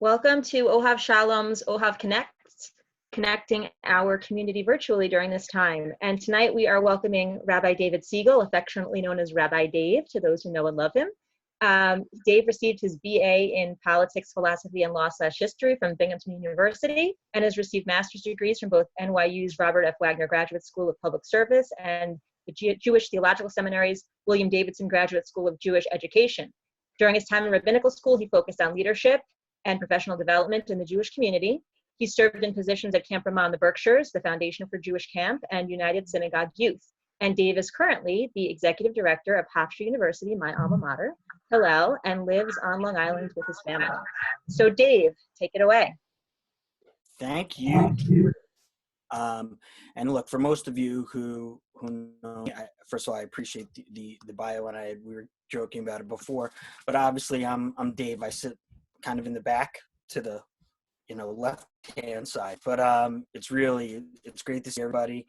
Welcome to Ohav Shalom's Ohav Connects, connecting our community virtually during this time. And tonight we are welcoming Rabbi David Siegel, affectionately known as Rabbi Dave, to those who know and love him. Dave received his BA in Politics, Philosophy, and Law/History from Binghamton University and has received master's degrees from both NYU's Robert F. Wagner Graduate School of Public Service and the Jewish Theological Seminary's William Davidson Graduate School of Jewish Education. During his time in rabbinical school, he focused on leadership and professional development in the Jewish community. He served in positions at Camp Ramah in the Berkshires, the Foundation for Jewish Camp, and United Synagogue Youth. And Dave is currently the executive director of Hofstra University, my alma mater, Hillel, and lives on Long Island with his family. So Dave, take it away. Thank you. And look, for most of you who know me, first of all, I appreciate the bio, and we were joking about it before, but obviously I'm Dave. I sit kind of in the back to the left hand side, but it's great to see everybody,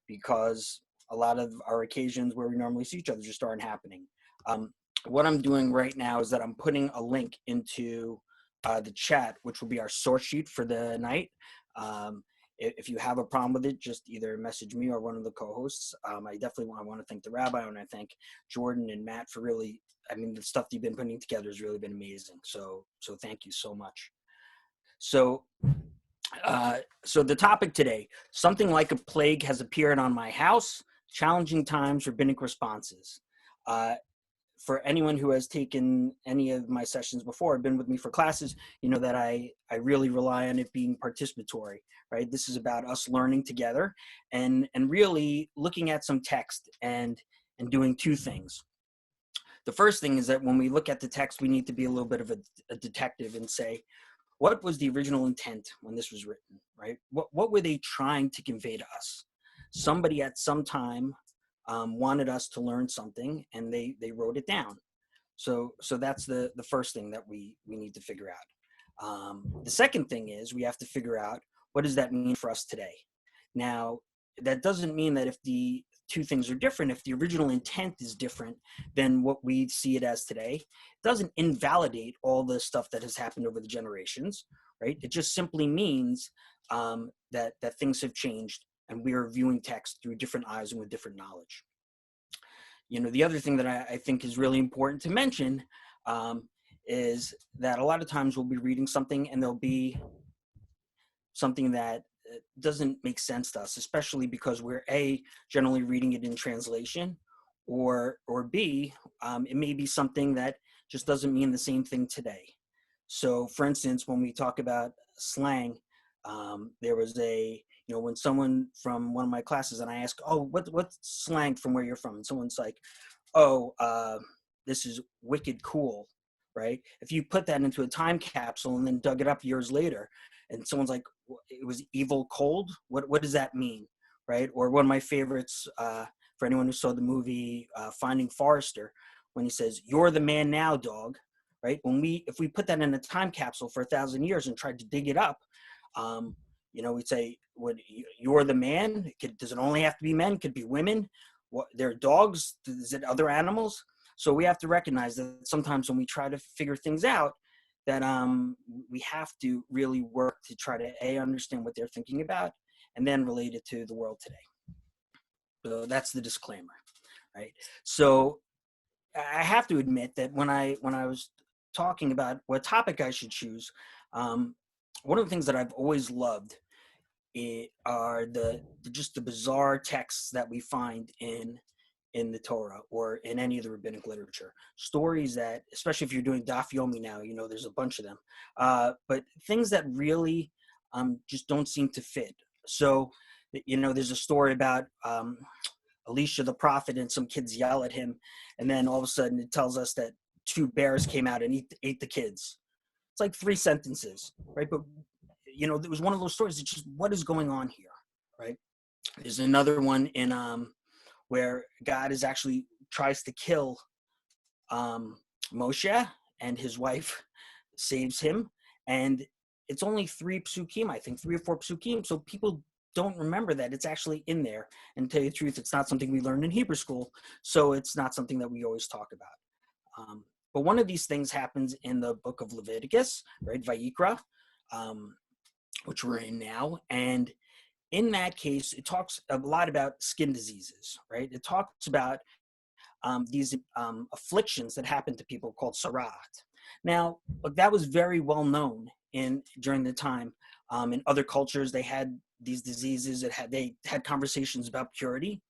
because a lot of our occasions where we normally see each other just aren't happening. What I'm doing right now is that I'm putting a link into the chat, which will be our source sheet for the night. If you have a problem with it, just either message me or one of the co-hosts. I definitely want to thank the rabbi, and I thank Jordan and Matt for the stuff you've been putting together has really been amazing. So thank you so much. So the topic today, something like a plague has appeared on my house, challenging times, rabbinic responses. For anyone who has taken any of my sessions before, been with me for classes, you know that I really rely on it being participatory, right? This is about us learning together and really looking at some text and doing two things. The first thing is that when we look at the text, we need to be a little bit of a detective and say, what was the original intent when this was written, right? What were they trying to convey to us? Somebody at some time wanted us to learn something, and they wrote it down. So that's the first thing that we need to figure out. The second thing is we have to figure out, what does that mean for us today? Now, that doesn't mean that if the two things are different, if the original intent is different than what we see it as today, it doesn't invalidate all the stuff that has happened over the generations, right? It just simply means that things have changed, and we are viewing text through different eyes and with different knowledge. The other thing that I think is really important to mention is that a lot of times we'll be reading something and there'll be something that doesn't make sense to us, especially because we're A, generally reading it in translation, or B, it may be something that just doesn't mean the same thing today. So for instance, when we talk about slang, there was when someone from one of my classes, and I ask, what's slang from where you're from? And someone's like, this is wicked cool, right? If you put that into a time capsule and then dug it up years later, and someone's like, it was evil cold, what does that mean, right? Or one of my favorites, for anyone who saw the movie Finding Forrester, when he says, "You're the man now, dog," right? If we put that in a time capsule for 1,000 years and tried to dig it up, we'd say, "You're the man." Does it only have to be men? Could be women. They're dogs. Is it other animals? So we have to recognize that sometimes when we try to figure things out, that we have to really work to try to understand what they're thinking about, and then relate it to the world today. So that's the disclaimer, right? So I have to admit that when I was talking about what topic I should choose, one of the things that I've always loved are the bizarre texts that we find in the Torah or in any of the rabbinic literature. Stories that, especially if you're doing Daf Yomi now, there's a bunch of them. But things that really just don't seem to fit. So, there's a story about Elisha the prophet, and some kids yell at him, and then all of a sudden it tells us that 2 bears came out and ate the kids. It's like 3 sentences, right? But it was one of those stories. It's just, what is going on here, right? There's another one in where God actually tries to kill Moshe, and his wife saves him, and it's only 3 psukim, I think 3 or 4 psukim. So people don't remember that it's actually in there. And to tell you the truth, it's not something we learned in Hebrew school, so it's not something that we always talk about. But one of these things happens in the book of Leviticus, right? Vayikra, which we're in now. And in that case, it talks a lot about skin diseases, right? It talks about these afflictions that happen to people called sarat. Now, look, that was very well known during the time. In other cultures, they had these diseases. They had conversations about purity.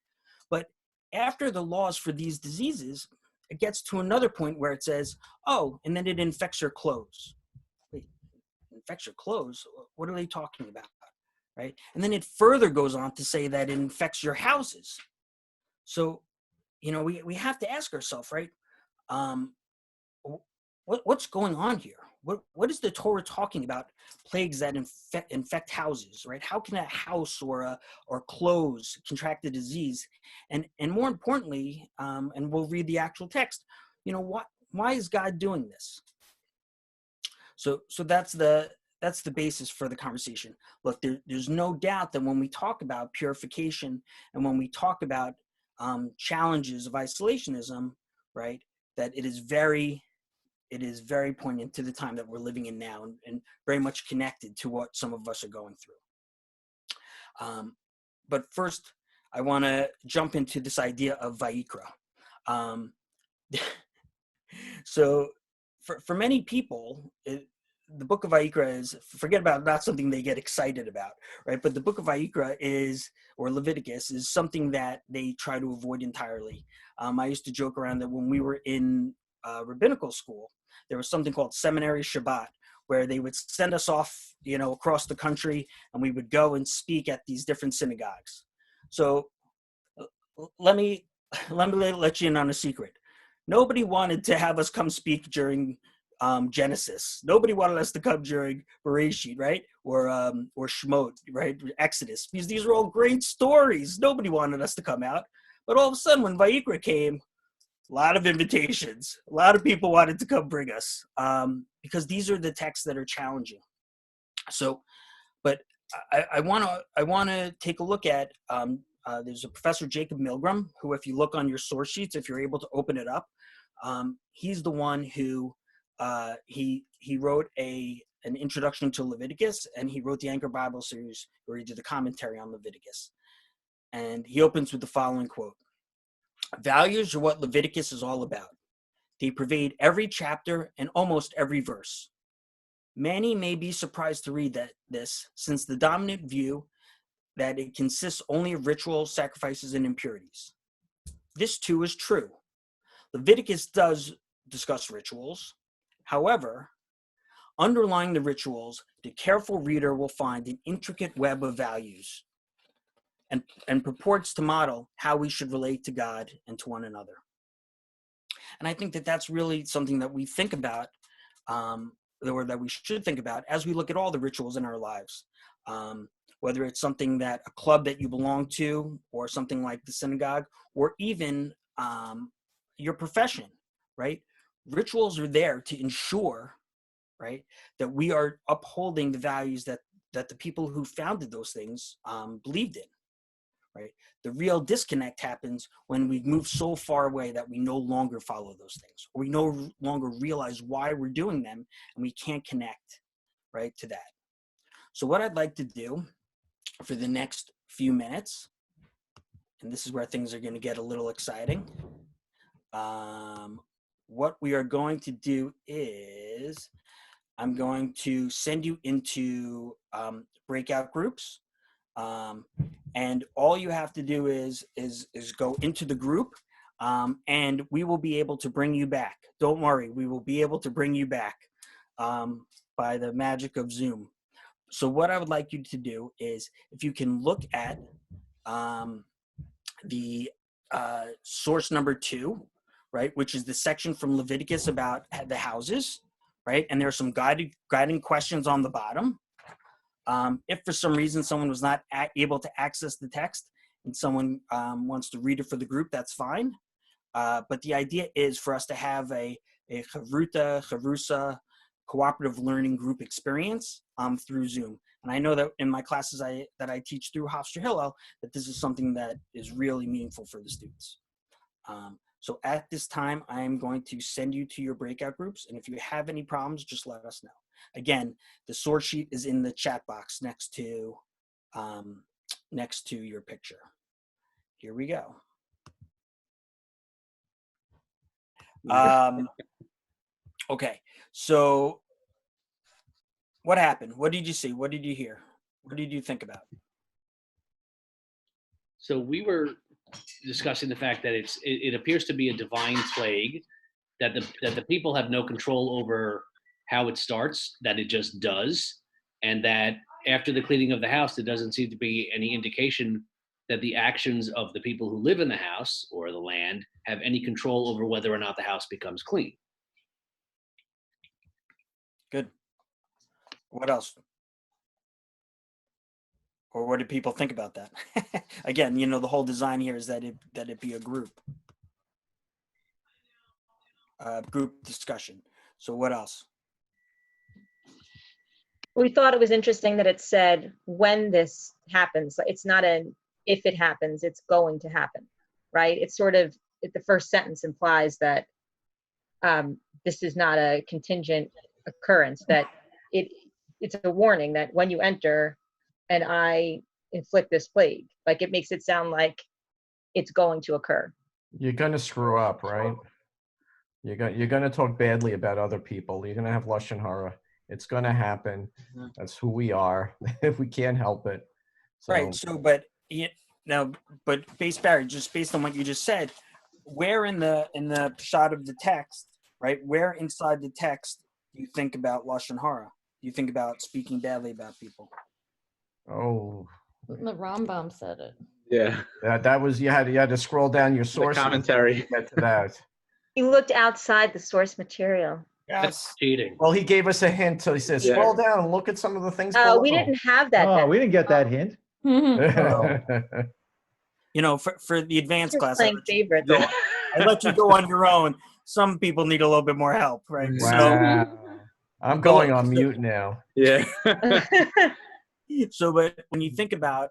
But after the laws for these diseases, it gets to another point where it says, oh, and then it infects your clothes. Wait, infects your clothes? What are they talking about? Right? And then it further goes on to say that it infects your houses. So, we have to ask ourselves, right? What's going on here? What is the Torah talking about? Plagues that infect houses, right? How can a house or clothes contract the disease? And more importantly, and we'll read the actual text. Why is God doing this? So that's the basis for the conversation. Look, there's no doubt that when we talk about purification and when we talk about challenges of isolationism, right, that it is very poignant to the time that we're living in now, and very much connected to what some of us are going through. But first, I want to jump into this idea of Vayikra. So for many people, the book of Vayikra is, forget about, not something they get excited about, right? But the book of Vayikra or Leviticus is something that they try to avoid entirely. I used to joke around that when we were in rabbinical school, there was something called Seminary Shabbat, where they would send us off, across the country, and we would go and speak at these different synagogues. So let me let you in on a secret. Nobody wanted to have us come speak during Genesis. Nobody wanted us to come during Bereshit, right? Or Shemot, right? Exodus, because these are all great stories. Nobody wanted us to come out. But all of a sudden, when Vayikra came, a lot of invitations. A lot of people wanted to come bring us, because these are the texts that are challenging. So, but I want to take a look at. There's a Professor Jacob Milgram, who, if you look on your source sheets, if you're able to open it up, he's the one who he wrote an introduction to Leviticus, and he wrote the Anchor Bible series where he did a commentary on Leviticus. And he opens with the following quote: "Values are what Leviticus is all about. They pervade every chapter and almost every verse. Many may be surprised to read this, since the dominant view that it consists only of rituals, sacrifices, and impurities. This too is true. Leviticus does discuss rituals. However, underlying the rituals, the careful reader will find an intricate web of values and purports to model how we should relate to God and to one another." And I think that that's really something that we think about, or that we should think about as we look at all the rituals in our lives. Whether it's something that a club that you belong to, or something like the synagogue, or even your profession, right? Rituals are there to ensure, right, that we are upholding the values that the people who founded those things believed in, right? The real disconnect happens when we've moved so far away that we no longer follow those things, or we no longer realize why we're doing them, and we can't connect, right, to that. So what I'd like to do for the next few minutes, and this is where things are going to get a little exciting, what we are going to do is I'm going to send you into breakout groups, and all you have to do is go into the group, and we will be able to bring you back. Don't worry, we will be able to bring you back by the magic of Zoom. So what I would like you to do is, if you can look at the source number 2, right, which is the section from Leviticus about the houses, right? And there are some guiding questions on the bottom. If for some reason someone was not able to access the text and someone wants to read it for the group, that's fine. But the idea is for us to have a chavrusa, cooperative learning group experience through Zoom. And I know that in my classes that I teach through Hofstra Hillel, that this is something that is really meaningful for the students. So at this time, I am going to send you to your breakout groups. And if you have any problems, just let us know. Again, the source sheet is in the chat box next to your picture. Here we go. Okay, so what happened? What did you see? What did you hear? What did you think about? So we were discussing the fact that it appears to be a divine plague, that the people have no control over how it starts, that it just does, and that after the cleaning of the house, there doesn't seem to be any indication that the actions of the people who live in the house or the land have any control over whether or not the house becomes clean. Good. What else? Or what did people think about that? Again, you know, the whole design here is that it be a group discussion. So what else? We thought it was interesting that it said when this happens. It's not an if it happens, it's going to happen, right? It's sort of, the first sentence implies that this is not a contingent occurrence, that it's a warning that when you enter and I inflict this plague, like it makes it sound like it's going to occur. You're going to screw up, right? You're going to talk badly about other people. You're going to have lashon hara. It's going to happen. That's who we are. We can't help it. So, Right. So, but Barry, just based on what you just said, where in the shot of the text, right? Where inside the text do you think about lashon hara? Do you think about speaking badly about people? Oh, The Rambam said it. Yeah. that was, you had to scroll down your sources The commentary. to get to that. He looked outside the source material. Yes. Cheating. Well, he gave us a hint. So he says, Yeah. scroll down and look at some of the things Oh, below. we didn't have that. Oh, then. we didn't get that hint. You know, for the advanced You're class, playing favorites. I let you go on your own. Some people need a little bit more help, right? Wow. I'm going on mute now. Yeah. So, but when you think about,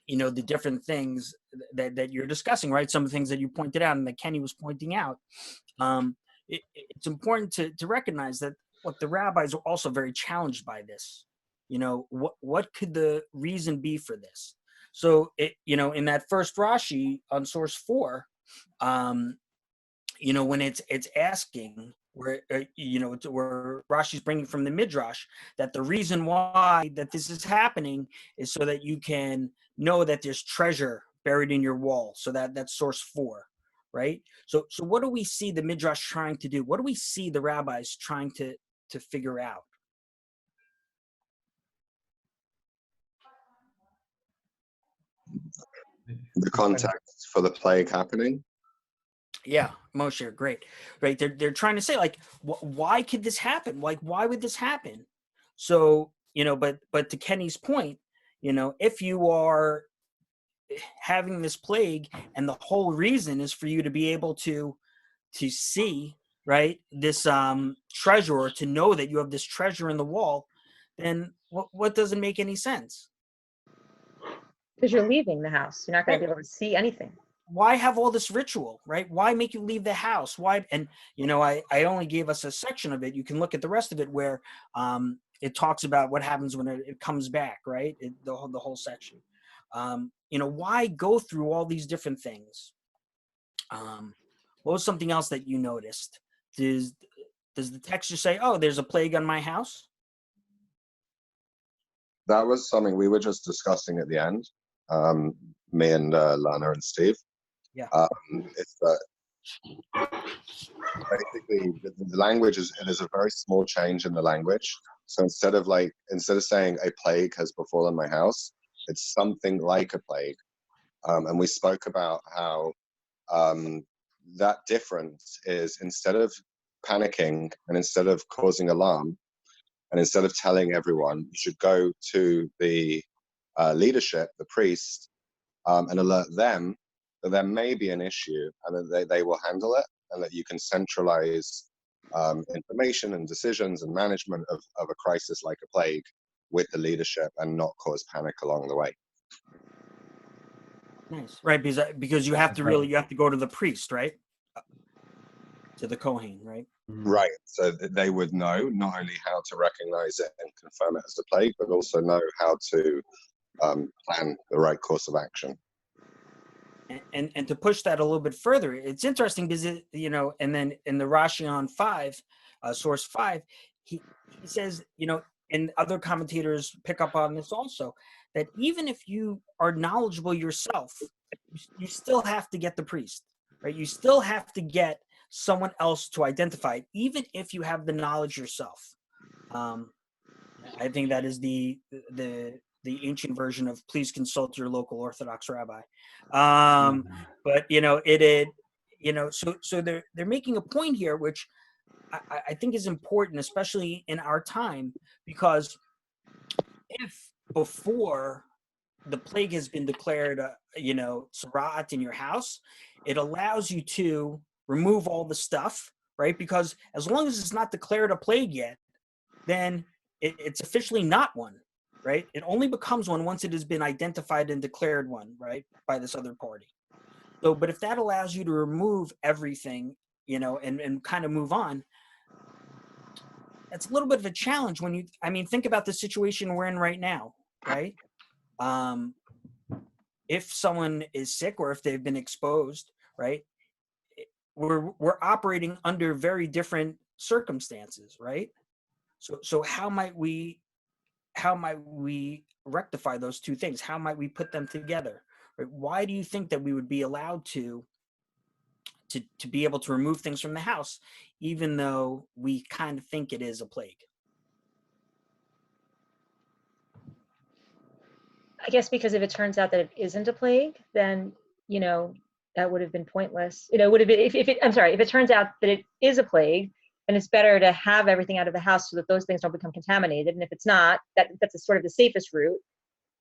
you know, the different things that you're discussing, right? Some of the things that you pointed out and that Kenny was pointing out, it's important to recognize that what the rabbis are also very challenged by this. You know, what could the reason be for this? So, you know, in that first Rashi on source 4, you know, when it's asking where, you know, where Rashi's bringing from the Midrash, that the reason why that this is happening is so that you can know that there's treasure buried in your wall. So that's source 4, right? So what do we see the Midrash trying to do? What do we see the rabbis trying to figure out? The context for the plague happening. Yeah, Moshe, great. Right, they're trying to say, like, why could this happen? Like, why would this happen? So, you know, but to Kenny's point, you know, if you are having this plague and the whole reason is for you to be able to see, right, this treasure, or to know that you have this treasure in the wall, then what doesn't make any sense? Because you're leaving the house. You're not going to be able to see anything. Why have all this ritual, right? Why make you leave the house? Why? And, you know, I only gave us a section of it. You can look at the rest of it where it talks about what happens when it comes back, right? The whole section. You know, why go through all these different things? What was something else that you noticed? Does the text just say, oh, there's a plague on my house? That was something we were just discussing at the end, me and Lana and Steve. Yeah. It's that basically the language there's a very small change in the language. So instead of saying a plague has befallen my house, it's something like a plague. And we spoke about how that difference is, instead of panicking and instead of causing alarm and instead of telling everyone, you should go to the leadership, the priest, and alert them that there may be an issue and that they will handle it, and that you can centralize information and decisions and management of a crisis like a plague with the leadership and not cause panic along the way. Nice. Right, because you have to you have to go to the priest, right? To the Kohen, right? Right. So they would know not only how to recognize it and confirm it as a plague, but also know how to plan the right course of action. And to push that a little bit further, it's interesting because and then in the Rashi on 5, source 5, he says, and other commentators pick up on this also, that even if you are knowledgeable yourself, you still have to get the priest, right? You still have to get someone else to identify it, even if you have the knowledge yourself. I think that is the ancient version of please consult your local Orthodox rabbi. But so they're making a point here, which I think is important, especially in our time, because if before the plague has been declared, Sarat in your house, it allows you to remove all the stuff, right? Because as long as it's not declared a plague yet, then it's officially not one, right? It only becomes one once it has been identified and declared one, right, by this other party. So, but if that allows you to remove everything, and kind of move on, that's a little bit of a challenge when think about the situation we're in right now, right? If someone is sick or if they've been exposed, right, we're operating under very different circumstances, right? So how might we rectify those two things? How might we put them together? Right? Why do you think that we would be allowed to be able to remove things from the house, even though we kind of think it is a plague? I guess because if it turns out that it isn't a plague, then, that would have been pointless. It would have been, if it turns out that it is a plague, then it's better to have everything out of the house so that those things don't become contaminated. And if it's not, that's a sort of the safest route.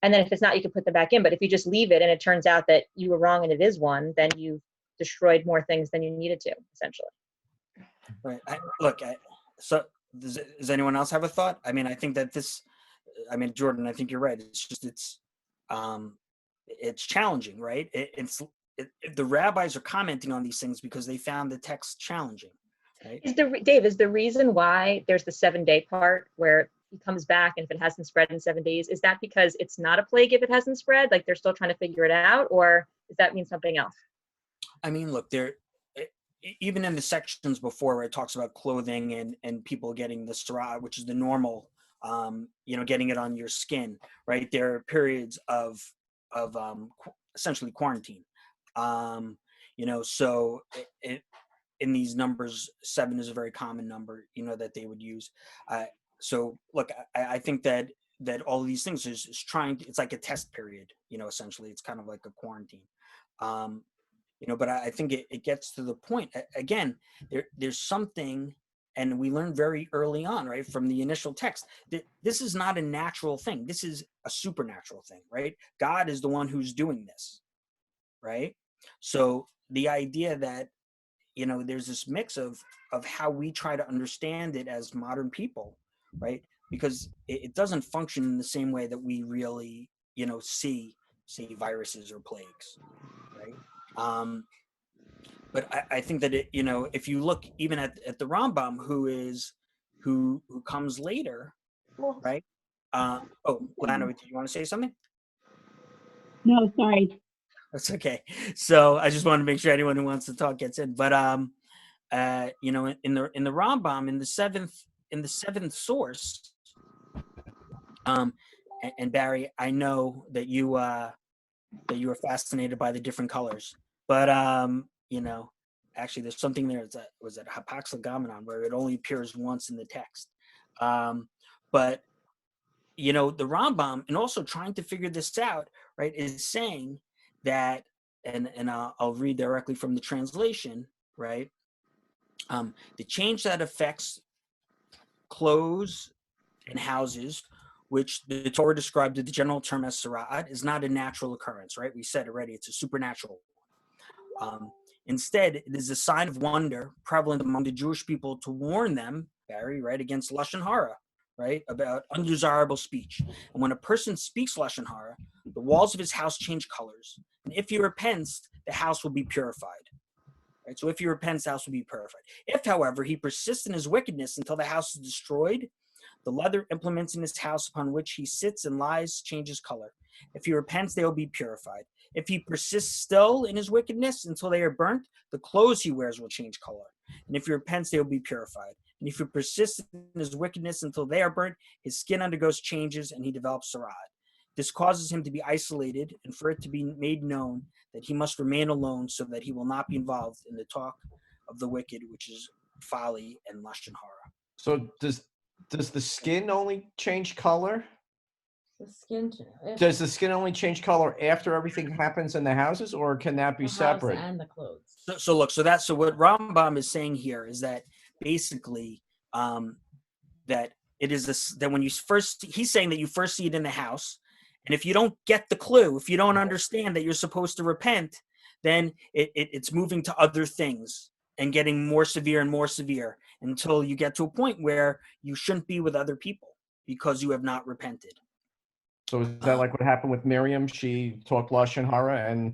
And then if it's not, you can put them back in. But if you just leave it and it turns out that you were wrong and it is one, then you've destroyed more things than you needed to, essentially. Right. So does anyone else have a thought? I think that Jordan, I think you're right. It's challenging, right? The rabbis are commenting on these things because they found the text challenging. Right? Is the reason why there's the 7-day part where he comes back and if it hasn't spread in 7 days, is that because it's not a plague if it hasn't spread? Like they're still trying to figure it out, or does that mean something else? Look, even in the sections before where it talks about clothing and people getting the sarah, which is the normal, getting it on your skin, right? There are periods of essentially quarantine. So in these numbers, 7 is a very common number, that they would use. So look, I think that all of these things is trying. It's like a test period, essentially. It's kind of like a quarantine. But I think it gets to the point. Again, there's something, and we learned very early on, right, from the initial text, that this is not a natural thing. This is a supernatural thing, right? God is the one who's doing this, right? So the idea that, there's this mix of how we try to understand it as modern people, right? Because it doesn't function in the same way that we really, see viruses or plagues, right? But I think that if you look even at the Rambam, who comes later, right? Lana, do you want to say something? No, sorry. That's okay. So I just want to make sure anyone who wants to talk gets in. But in the Rambam, in the seventh source, and Barry, I know that you are fascinated by the different colors, but actually there's something there. Was it Hapaxlegamenon, where it only appears once in the text. But the Rambam, and also trying to figure this out, right, is saying that, and I'll read directly from the translation, right? The change that affects clothes and houses, which the Torah described in the general term as sara'at, is not a natural occurrence, right? We said already, it's a supernatural one. Instead, it is a sign of wonder prevalent among the Jewish people to warn them, Barry, right, against lashon hara, right? About undesirable speech. And when a person speaks lashon hara, the walls of his house change colors. And if he repents, the house will be purified. Right? So if he repents, the house will be purified. If, however, he persists in his wickedness until the house is destroyed, the leather implements in his house upon which he sits and lies changes color. If he repents, they will be purified. If he persists still in his wickedness until they are burnt, the clothes he wears will change color. And if he repents, they will be purified. And if he persists in his wickedness until they are burnt, his skin undergoes changes and he develops sarad. This causes him to be isolated and for it to be made known that he must remain alone so that he will not be involved in the talk of the wicked, which is folly and lashon hara. So does the skin only change color? The skin. Does the skin only change color after everything happens in the houses, or can that be the house separate? and the clothes. So what Rambam is saying here is that basically that it is this, that when you first, he's saying that you first see it in the house, and if you don't get the clue, if you don't understand that you're supposed to repent, then it's moving to other things and getting more severe and more severe until you get to a point where you shouldn't be with other people because you have not repented. So is that like what happened with Miriam? She talked lashon hara,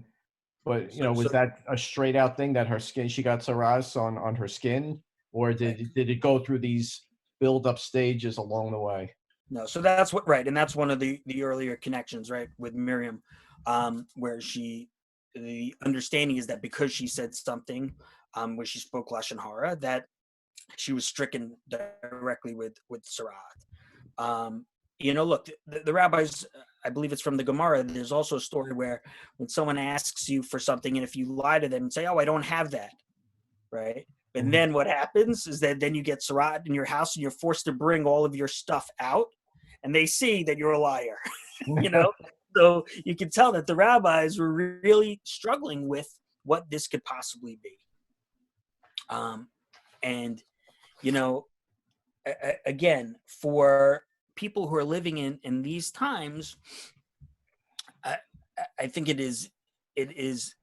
but was that a straight out thing that her skin, she got saras on her skin, or did it go through these build up stages along the way? No, so that's what, right, and that's one of the earlier connections, right, with Miriam, where the understanding is that because she said something, where she spoke lashon hara, that she was stricken directly with sarat. Look, the rabbis, I believe it's from the Gemara, there's also a story where when someone asks you for something, and if you lie to them and say, oh, I don't have that, right? And then what happens is that then you get sarat in your house and you're forced to bring all of your stuff out, and they see that you're a liar, So you can tell that the rabbis were really struggling with what this could possibly be. Again, for people who are living in these times, I think it is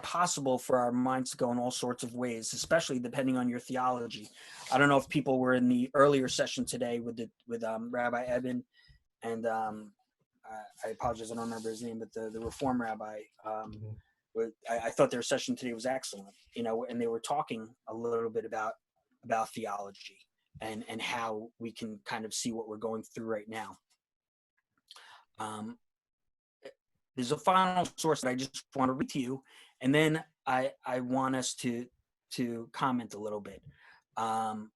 possible for our minds to go in all sorts of ways, especially depending on your theology. I don't know if people were in the earlier session today with Rabbi Eben, and I apologize, I don't remember his name, but the Reform rabbi. I thought their session today was excellent, and they were talking a little bit about theology and how we can kind of see what we're going through right now. There's a final source that I just want to read to you, and then I want us to comment a little bit. One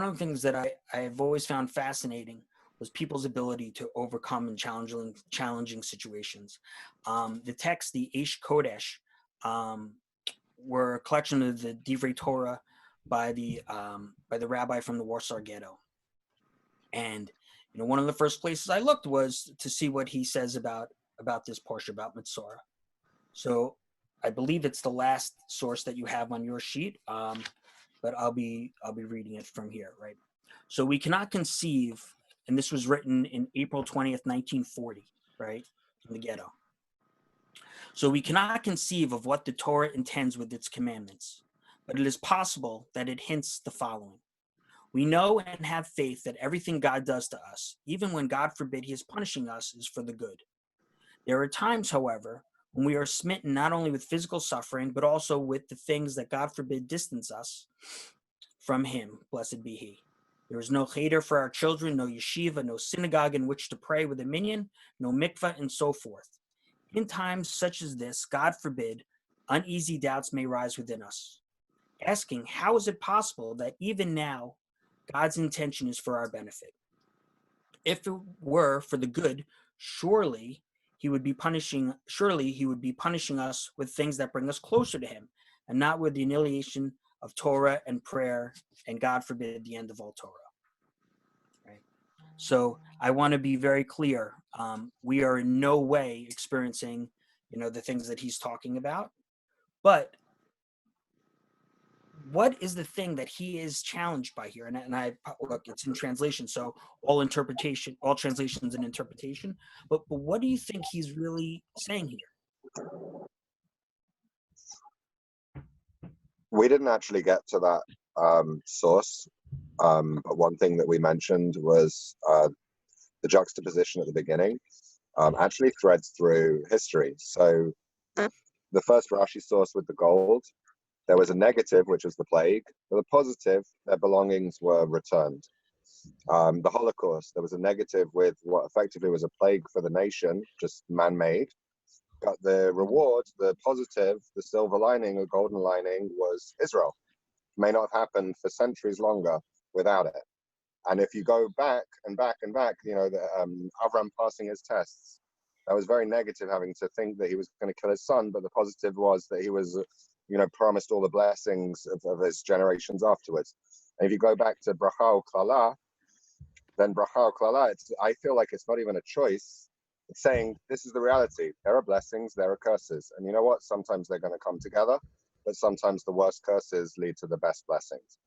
of the things that I've always found fascinating was people's ability to overcome in challenging situations. The text, the Eish Kodesh, were a collection of the Divrei Torah by the rabbi from the Warsaw Ghetto. And one of the first places I looked was to see what he says about this portion, about Mitzorah. So I believe it's the last source that you have on your sheet, but I'll be reading it from here, right? So we cannot conceive, and this was written in April 20th, 1940, right, in the ghetto. So we cannot conceive of what the Torah intends with its commandments, but it is possible that it hints the following. We know and have faith that everything God does to us, even when God forbid he is punishing us, is for the good. There are times, however, when we are smitten not only with physical suffering, but also with the things that God forbid distance us from him, blessed be he. There is no cheder for our children, no yeshiva, no synagogue in which to pray with a minyan, no mikveh, and so forth. In times such as this, God forbid, uneasy doubts may rise within us, asking, how is it possible that even now God's intention is for our benefit? If it were for the good, surely he would be punishing us with things that bring us closer to him, and not with the annihilation of Torah and prayer, and God forbid the end of all Torah. Right? So I want to be very clear. We are in no way experiencing, the things that he's talking about, but what is the thing that he is challenged by here? And I look, it's in translation, so all translations and interpretation. But what do you think he's really saying here? We didn't actually get to that source. But one thing that we mentioned was the juxtaposition at the beginning actually threads through history. So the first Rashi source with the gold, there was a negative, which was the plague, but the positive, their belongings were returned. The Holocaust, there was a negative with what effectively was a plague for the nation, just man-made. But the reward, the positive, the silver lining, the golden lining was Israel. May not have happened for centuries longer without it. And if you go back and back and back, you know, Avram passing his tests, that was very negative, having to think that he was going to kill his son. But the positive was that he was, you know, promised all the blessings of his generations afterwards. And if you go back to bracha u'klala, then bracha u'klala, I feel like it's not even a choice. It's saying this is the reality. There are blessings, there are curses. And you know what? Sometimes they're going to come together, but sometimes the worst curses lead to the best blessings.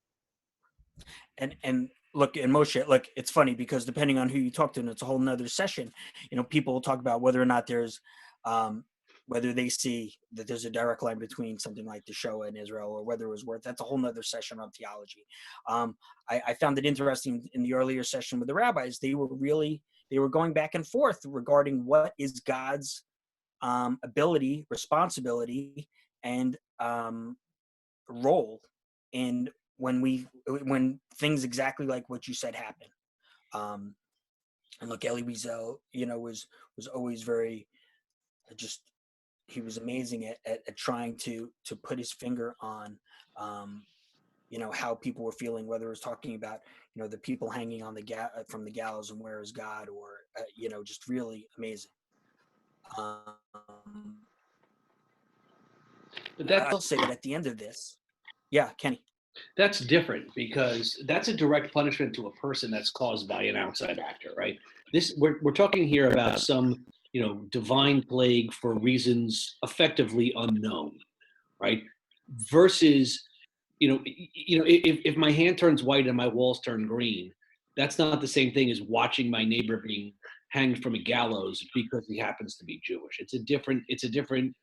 And look, and Moshe, look, it's funny because depending on who you talk to, and it's a whole nother session, you know, people will talk about whether or not there's, whether they see that there's a direct line between something like the Shoah in Israel or whether it was worth, that's a whole nother session on theology. I found it interesting in the earlier session with the rabbis, they were going back and forth regarding what is God's ability, responsibility, and role in when things exactly like what you said happen. And look, Elie Wiesel, you know, was always very he was amazing at trying to put his finger on you know, how people were feeling, whether it was talking about, you know, the people hanging on from the gallows and where is God, or you know, just really amazing. But I'll say that at the end of this, yeah, Kenny. that's different because that's a direct punishment to a person that's caused by an outside actor, right? We're talking here about some, you know, divine plague for reasons effectively unknown, right? Versus, you know, if my hand turns white and my walls turn green, that's not the same thing as watching my neighbor being hanged from a gallows because he happens to be Jewish. It's a different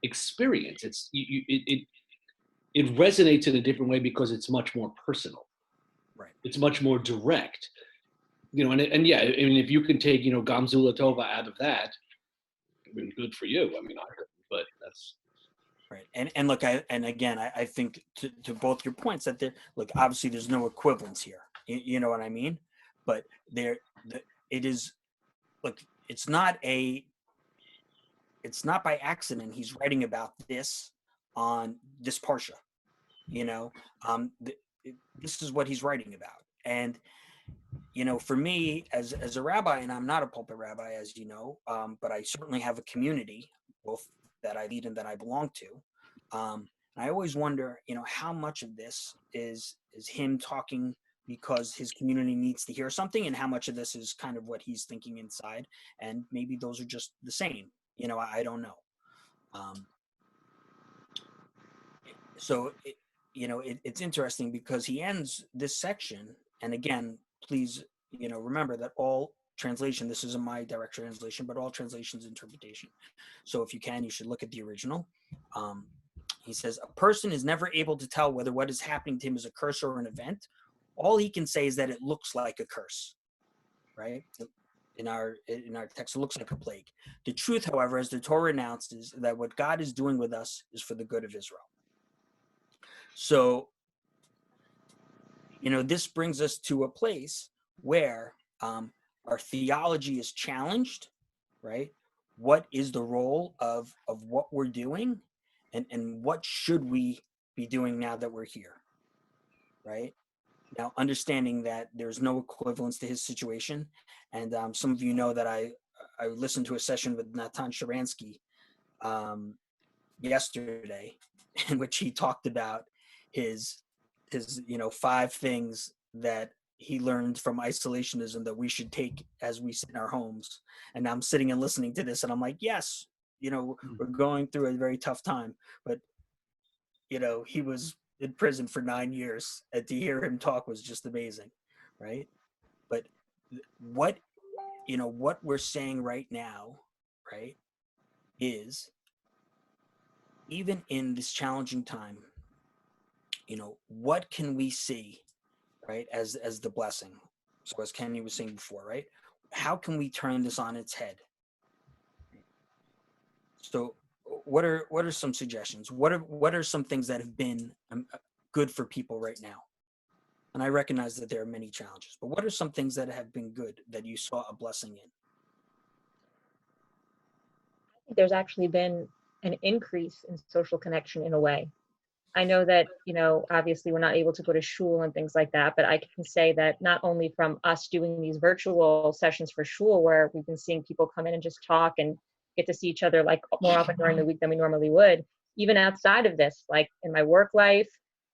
experience. It resonates in a different way because it's much more personal. Right. It's much more direct. You know, and yeah, I mean, if you can take, you know, Gamzula Tova out of that, I mean, good for you. I mean, I couldn't, but that's right. And look, I think to both your points that look, obviously there's no equivalence here. You know what I mean? But it is, look, it's not by accident he's writing about this on this parsha. You know, this is what he's writing about. And, you know, for me as a rabbi, and I'm not a pulpit rabbi, as you know, but I certainly have a community, both that I lead and that I belong to. And I always wonder, you know, how much of this is him talking because his community needs to hear something, and how much of this is kind of what he's thinking inside. And maybe those are just the same. You know, I don't know. So, it's interesting because he ends this section, and again, please, you know, remember that all translation, this isn't my direct translation, but all translations interpretation. So if you can, you should look at the original. He says, a person is never able to tell whether what is happening to him is a curse or an event. All he can say is that it looks like a curse, right? In our text, it looks like a plague. The truth, however, as the Torah announces, that what God is doing with us is for the good of Israel. So, you know, this brings us to a place where our theology is challenged, right? What is the role of what we're doing, and what should we be doing now that we're here, right? Now, understanding that there's no equivalence to his situation, and some of you know that I listened to a session with Natan Sharanskys yesterday, in which he talked about his 5 things that he learned from isolationism that we should take as we sit in our homes. And I'm sitting and listening to this, and I'm like, yes, you know, we're going through a very tough time, but you know, he was in prison for 9 years, and to hear him talk was just amazing, right? But what we're saying right now, right, is even in this challenging time, what can we see, right, as the blessing? So as Kenny was saying before, right, how can we turn this on its head? So what are some suggestions? What are some things that have been good for people right now? And I recognize that there are many challenges, but what are some things that have been good that you saw a blessing in? There's actually been an increase in social connection in a way. I know that, obviously we're not able to go to shul and things like that, but I can say that not only from us doing these virtual sessions for shul, where we've been seeing people come in and just talk and get to see each other like more often during the week than we normally would, even outside of this, like in my work life,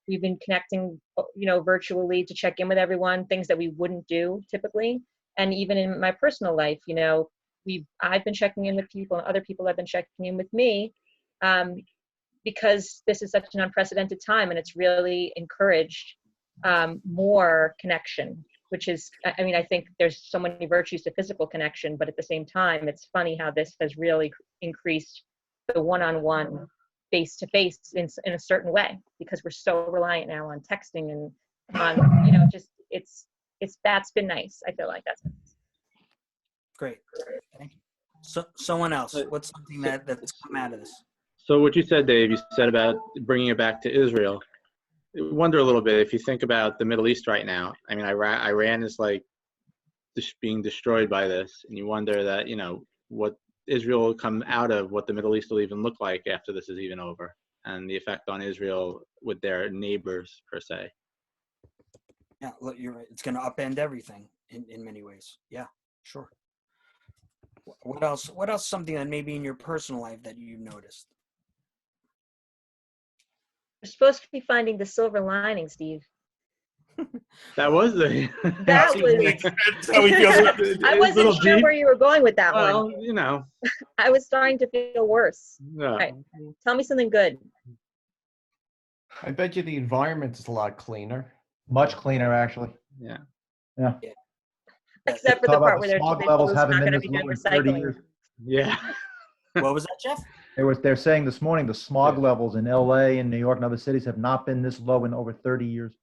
we've been connecting, virtually to check in with everyone, things that we wouldn't do typically. And even in my personal life, I've been checking in with people and other people have been checking in with me. Because this is such an unprecedented time, and it's really encouraged more connection, which is, I think there's so many virtues to physical connection, but at the same time, it's funny how this has really increased the one-on-one, face-to-face in a certain way, because we're so reliant now on texting and on, that's been nice. I feel like that's Great. Thank you. So someone else, what's something that's come out of this? So what you said, Dave, you said about bringing it back to Israel. I wonder a little bit, if you think about the Middle East right now, Iran is like being destroyed by this, and you wonder that, what Israel will come out of, what the Middle East will even look like after this is even over, and the effect on Israel with their neighbors, per se. Yeah, look, you're right. It's going to upend everything in many ways. Yeah, sure. What else something that maybe in your personal life that you've noticed? We're supposed to be finding the silver lining, Steve. That was the. That was. That's how he feels about it. I wasn't sure where you were going with that one. Well, I was starting to feel worse. No. All right. Tell me something good. I bet you the environment is a lot cleaner. Much cleaner, actually. Yeah. Yeah. Except for the Talk part about where the they're smog levels not haven't going been to this be done low in 30 recycling. years. Yeah. What was that, Jeff? They're saying this morning the smog levels in LA and New York and other cities have not been this low in over 30 years.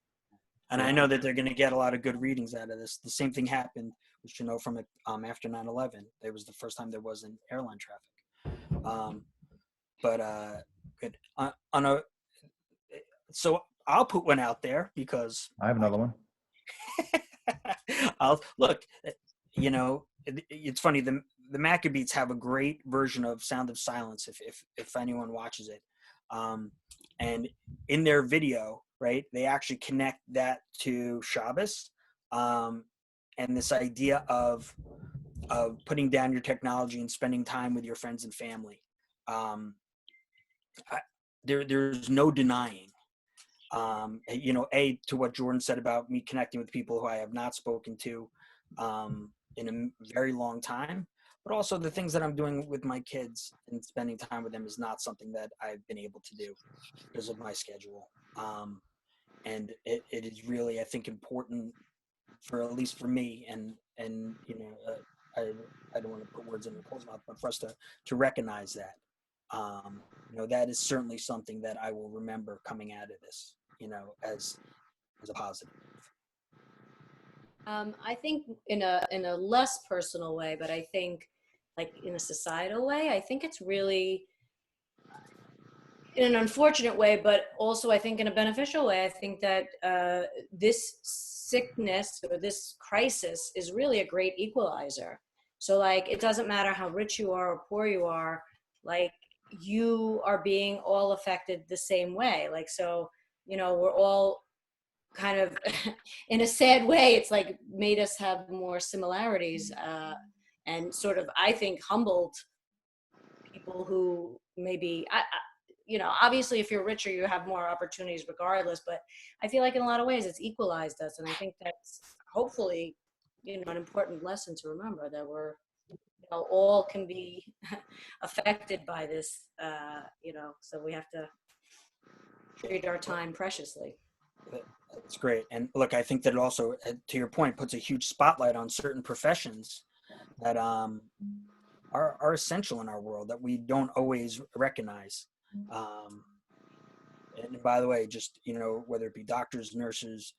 And I know that they're going to get a lot of good readings out of this. The same thing happened, which from after 9/11. It was the first time there wasn't airline traffic. Good. So I'll put one out there because I have another one. I'll look. It's funny. The Maccabees have a great version of Sound of Silence. If anyone watches it, and in their video, right, they actually connect that to Shabbos, and this idea of putting down your technology and spending time with your friends and family. There's no denying. To what Jordan said about me connecting with people who I have not spoken to in a very long time, but also the things that I'm doing with my kids and spending time with them is not something that I've been able to do because of my schedule. And it is really, I think, important for, at least for me, and I don't want to put words in Nicole's mouth, but for us to recognize that. That is certainly something that I will remember coming out of this, as a positive. I think in a less personal way, but I think like in a societal way, I think it's really in an unfortunate way, but also I think in a beneficial way. I think that this sickness or this crisis is really a great equalizer. So like, it doesn't matter how rich you are or poor you are, like you are being all affected the same way. Like, so, we're all kind of in a sad way, it's like made us have more similarities and sort of, I think, humbled people who maybe, obviously if you're richer, you have more opportunities regardless, but I feel like in a lot of ways it's equalized us. And I think that's hopefully, an important lesson to remember, that we're, all can be affected by this, so we have to treat our time preciously. That's great. And look, I think that it also, to your point, puts a huge spotlight on certain professions that are essential in our world that we don't always recognize. And by the way, just, whether it be doctors, nurses,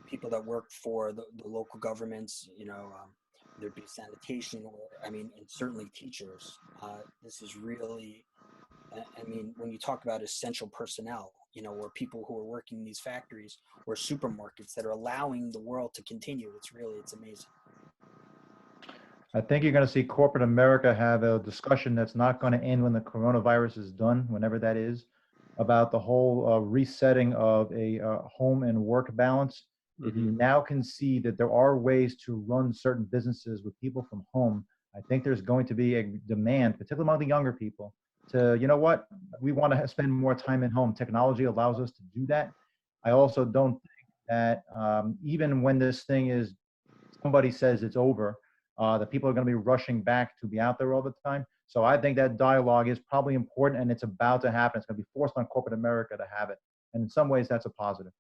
people that work for the local governments, whether it be sanitation and certainly teachers, this is really, when you talk about essential personnel, or people who are working in these factories or supermarkets that are allowing the world to continue, it's amazing. I think you're going to see corporate America have a discussion that's not going to end when the coronavirus is done, whenever that is, about the whole resetting of a home and work balance. If you now can see that there are ways to run certain businesses with people from home, I think there's going to be a demand, particularly among the younger people, to, what, we want to spend more time at home. Technology allows us to do that. I also don't think that even when this thing is, somebody says it's over, the people are going to be rushing back to be out there all the time. So I think that dialogue is probably important, and it's about to happen. It's going to be forced on corporate America to have it. And in some ways, that's a positive.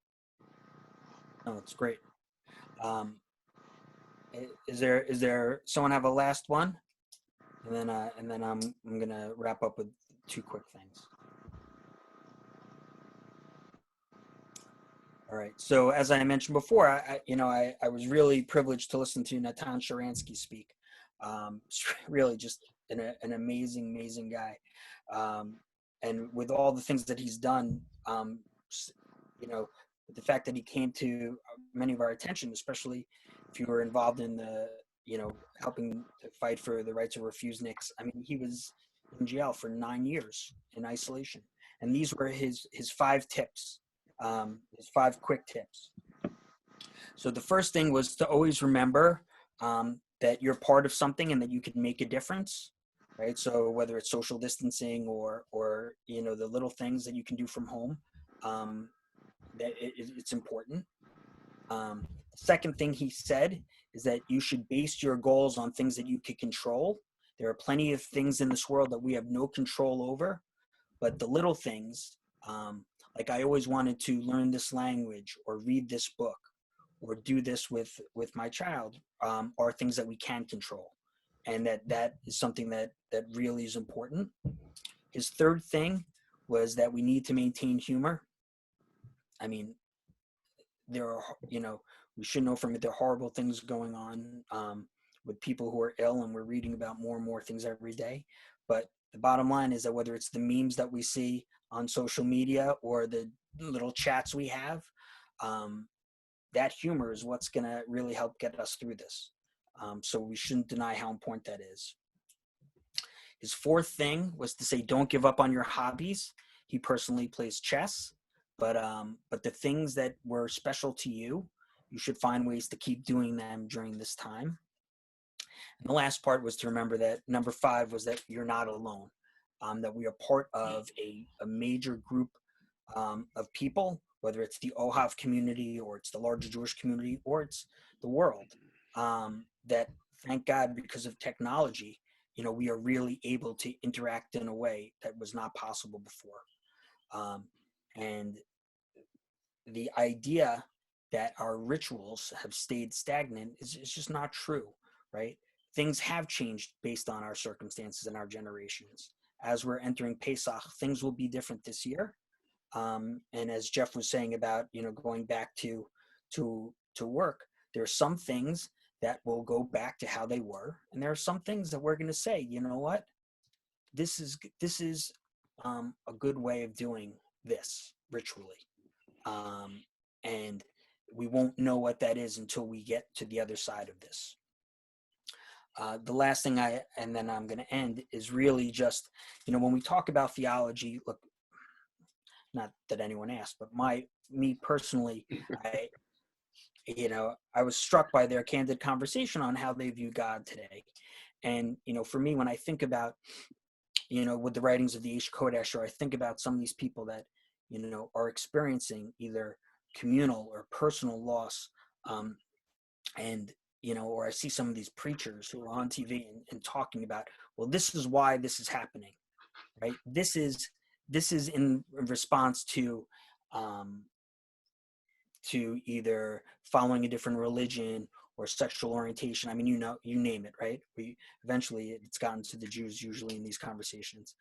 Oh, it's great. Is there someone have a last one? And then I'm going to wrap up with two quick things. All right. So as I mentioned before, I was really privileged to listen to Natan Sharanskys speak. Really just an amazing guy. And with all the things that he's done, the fact that he came to many of our attention, especially if you were involved in the, helping to fight for the rights of refuseniks. He was in jail for 9 years in isolation. And these were his 5 tips. His 5 quick tips. So the first thing was to always remember that you're part of something and that you can make a difference, right? So whether it's social distancing or the little things that you can do from home, that it's important. The second thing he said is that you should base your goals on things that you can control. There are plenty of things in this world that we have no control over, but the little things, like I always wanted to learn this language or read this book or do this with my child, are things that we can control. And that is something that really is important. His third thing was that we need to maintain humor. There are, we should know from it, there are horrible things going on with people who are ill, and we're reading about more and more things every day. But the bottom line is that whether it's the memes that we see on social media or the little chats we have, that humor is what's going to really help get us through this. So we shouldn't deny how important that is. His fourth thing was to say, don't give up on your hobbies. He personally plays chess, but the things that were special to you, you should find ways to keep doing them during this time. And the last part was to remember that number 5 was that you're not alone, that we are part of a major group of people, whether it's the OHAV community or it's the larger Jewish community or it's the world, that thank God, because of technology, we are really able to interact in a way that was not possible before. And the idea that our rituals have stayed stagnant is just not true, right? Things have changed based on our circumstances and our generations. As we're entering Pesach, things will be different this year. And as Jeff was saying about, going back to work, there are some things that will go back to how they were. And there are some things that we're going to say, you know what, this is a good way of doing this ritually. And we won't know what that is until we get to the other side of this. The last thing and then I'm going to end, is really just, when we talk about theology, look, not that anyone asked, but me personally, I was struck by their candid conversation on how they view God today. And, for me, when I think about, with the writings of the Eish Kodesh, or I think about some of these people that, are experiencing either communal or personal loss, and, or I see some of these preachers who are on TV and talking about, well, this is why this is happening, right? This is in response to either following a different religion or sexual orientation. You name it, right? Eventually it's gotten to the Jews usually in these conversations.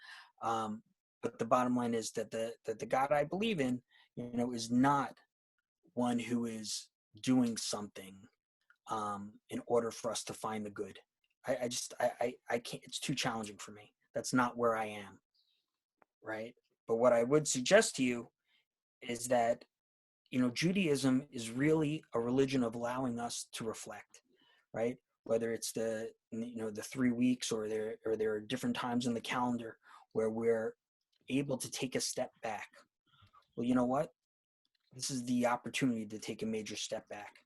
But the bottom line is that the God I believe in, is not one who is doing something in order for us to find the good. I can't, it's too challenging for me. That's not where I am, right? But what I would suggest to you is that, Judaism is really a religion of allowing us to reflect, right? Whether it's the 3 weeks or there are different times in the calendar where we're able to take a step back. Well, you know what? This is the opportunity to take a major step back,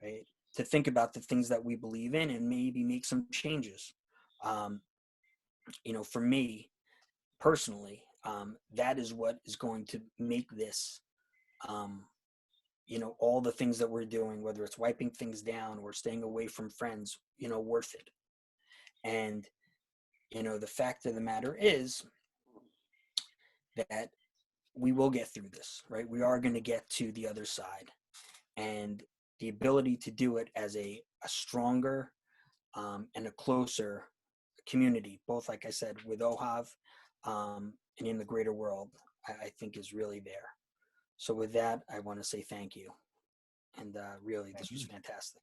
right? To think about the things that we believe in and maybe make some changes. For me personally, that is what is going to make this, all the things that we're doing, whether it's wiping things down or staying away from friends, worth it. And, the fact of the matter is that we will get through this, right? We are going to get to the other side. And the ability to do it as a stronger and a closer community, both, like I said, with OHAV and in the greater world, I think is really there. So with that, I want to say thank you. And really, this was fantastic.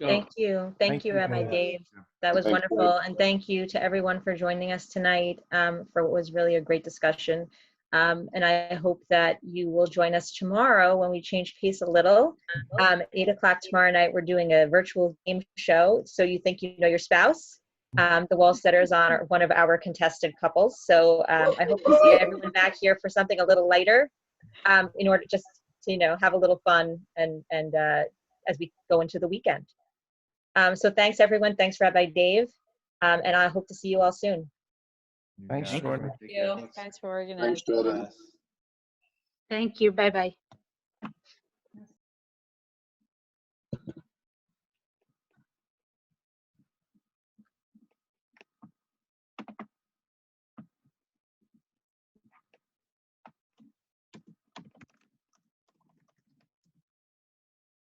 Thank you. Thank you, Rabbi Dave. That was Thank you. wonderful. And thank you to everyone for joining us tonight for what was really a great discussion. And I hope that you will join us tomorrow when we change pace a little. 8 o'clock tomorrow night, we're doing a virtual game show. So you think you know your spouse. The Wallstetters are one of our contested couples. So I hope to see everyone back here for something a little lighter in order just to, have a little fun and as we go into the weekend. So thanks, everyone. Thanks, Rabbi Dave. And I hope to see you all soon. Thanks, Jordan. Thank you. Thanks for organizing. Thanks, Jordan. Thank you. Bye-bye.